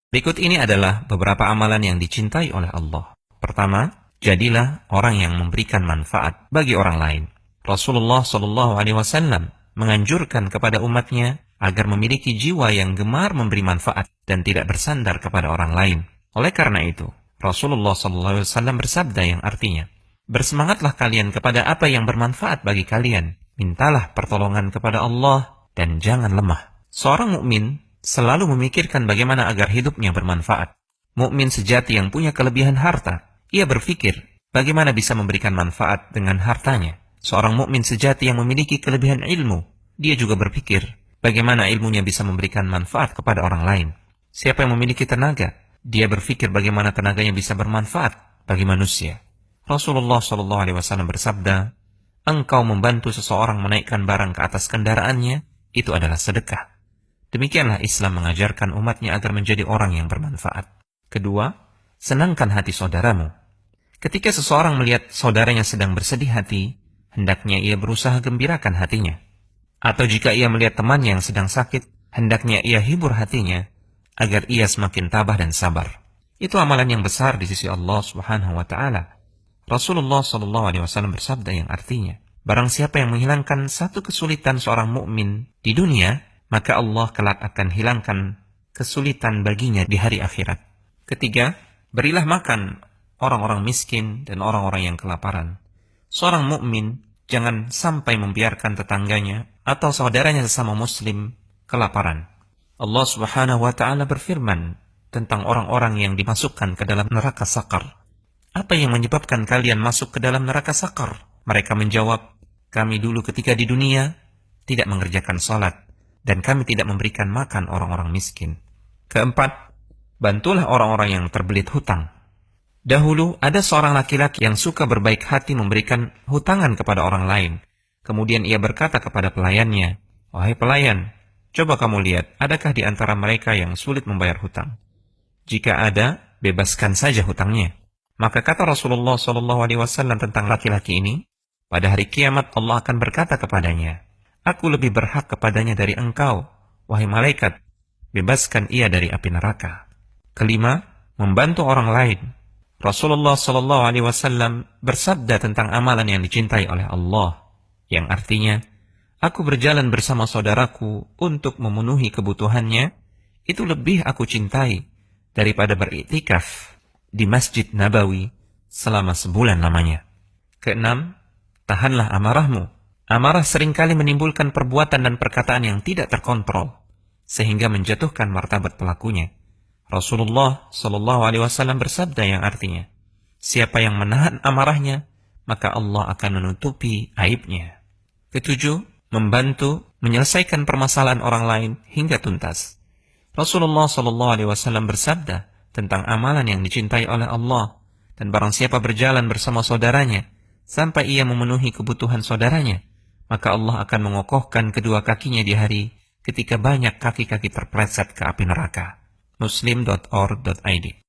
Berikut ini adalah beberapa amalan yang dicintai oleh Allah. Pertama, jadilah orang yang memberikan manfaat bagi orang lain. Rasulullah SAW menganjurkan kepada umatnya agar memiliki jiwa yang gemar memberi manfaat dan tidak bersandar kepada orang lain. Oleh karena itu, Rasulullah SAW bersabda yang artinya, bersemangatlah kalian kepada apa yang bermanfaat bagi kalian. Mintalah pertolongan kepada Allah dan jangan lemah. Seorang mukmin selalu memikirkan bagaimana agar hidupnya bermanfaat. Mukmin sejati yang punya kelebihan harta, ia berpikir bagaimana bisa memberikan manfaat dengan hartanya. Seorang mukmin sejati yang memiliki kelebihan ilmu, dia juga berpikir bagaimana ilmunya bisa memberikan manfaat kepada orang lain. Siapa yang memiliki tenaga, dia berpikir bagaimana tenaganya bisa bermanfaat bagi manusia. Rasulullah SAW bersabda, engkau membantu seseorang menaikkan barang ke atas kendaraannya, itu adalah sedekah. Demikianlah Islam mengajarkan umatnya agar menjadi orang yang bermanfaat. Kedua, senangkan hati saudaramu. Ketika seseorang melihat saudaranya sedang bersedih hati, hendaknya ia berusaha gembirakan hatinya. Atau jika ia melihat temannya yang sedang sakit, hendaknya ia hibur hatinya, agar ia semakin tabah dan sabar. Itu amalan yang besar di sisi Allah Subhanahu wa Ta'ala. Rasulullah SAW bersabda yang artinya, barang siapa yang menghilangkan satu kesulitan seorang mukmin di dunia, maka Allah kelak akan hilangkan kesulitan baginya di hari akhirat. Ketiga, berilah makan orang-orang miskin dan orang-orang yang kelaparan. Seorang mukmin jangan sampai membiarkan tetangganya atau saudaranya sesama muslim kelaparan. Allah Subhanahu wa Ta'ala berfirman tentang orang-orang yang dimasukkan ke dalam neraka sakar. Apa yang menyebabkan kalian masuk ke dalam neraka sakar? Mereka menjawab, kami dulu ketika di dunia tidak mengerjakan salat dan kami tidak memberikan makan orang-orang miskin. Keempat, bantulah orang-orang yang terbelit hutang. Dahulu ada seorang laki-laki yang suka berbaik hati memberikan hutangan kepada orang lain. Kemudian ia berkata kepada pelayannya, wahai pelayan, coba kamu lihat, adakah di antara mereka yang sulit membayar hutang? Jika ada, bebaskan saja hutangnya. Maka kata Rasulullah SAW tentang laki-laki ini, pada hari kiamat Allah akan berkata kepadanya, aku lebih berhak kepadanya dari engkau, wahai malaikat, bebaskan ia dari api neraka. Kelima, membantu orang lain. Rasulullah SAW bersabda tentang amalan yang dicintai oleh Allah, yang artinya, aku berjalan bersama saudaraku untuk memenuhi kebutuhannya, itu lebih aku cintai daripada beriktikaf di Masjid Nabawi selama sebulan lamanya. Keenam, tahanlah amarahmu. Amarah seringkali menimbulkan perbuatan dan perkataan yang tidak terkontrol, sehingga menjatuhkan martabat pelakunya. Rasulullah SAW bersabda yang artinya, siapa yang menahan amarahnya, maka Allah akan menutupi aibnya. Ketujuh, membantu menyelesaikan permasalahan orang lain hingga tuntas. Rasulullah SAW bersabda tentang amalan yang dicintai oleh Allah, dan barang siapa berjalan bersama saudaranya sampai ia memenuhi kebutuhan saudaranya, maka Allah akan mengokohkan kedua kakinya di hari ketika banyak kaki-kaki terpeleset ke api neraka. Muslim.org.id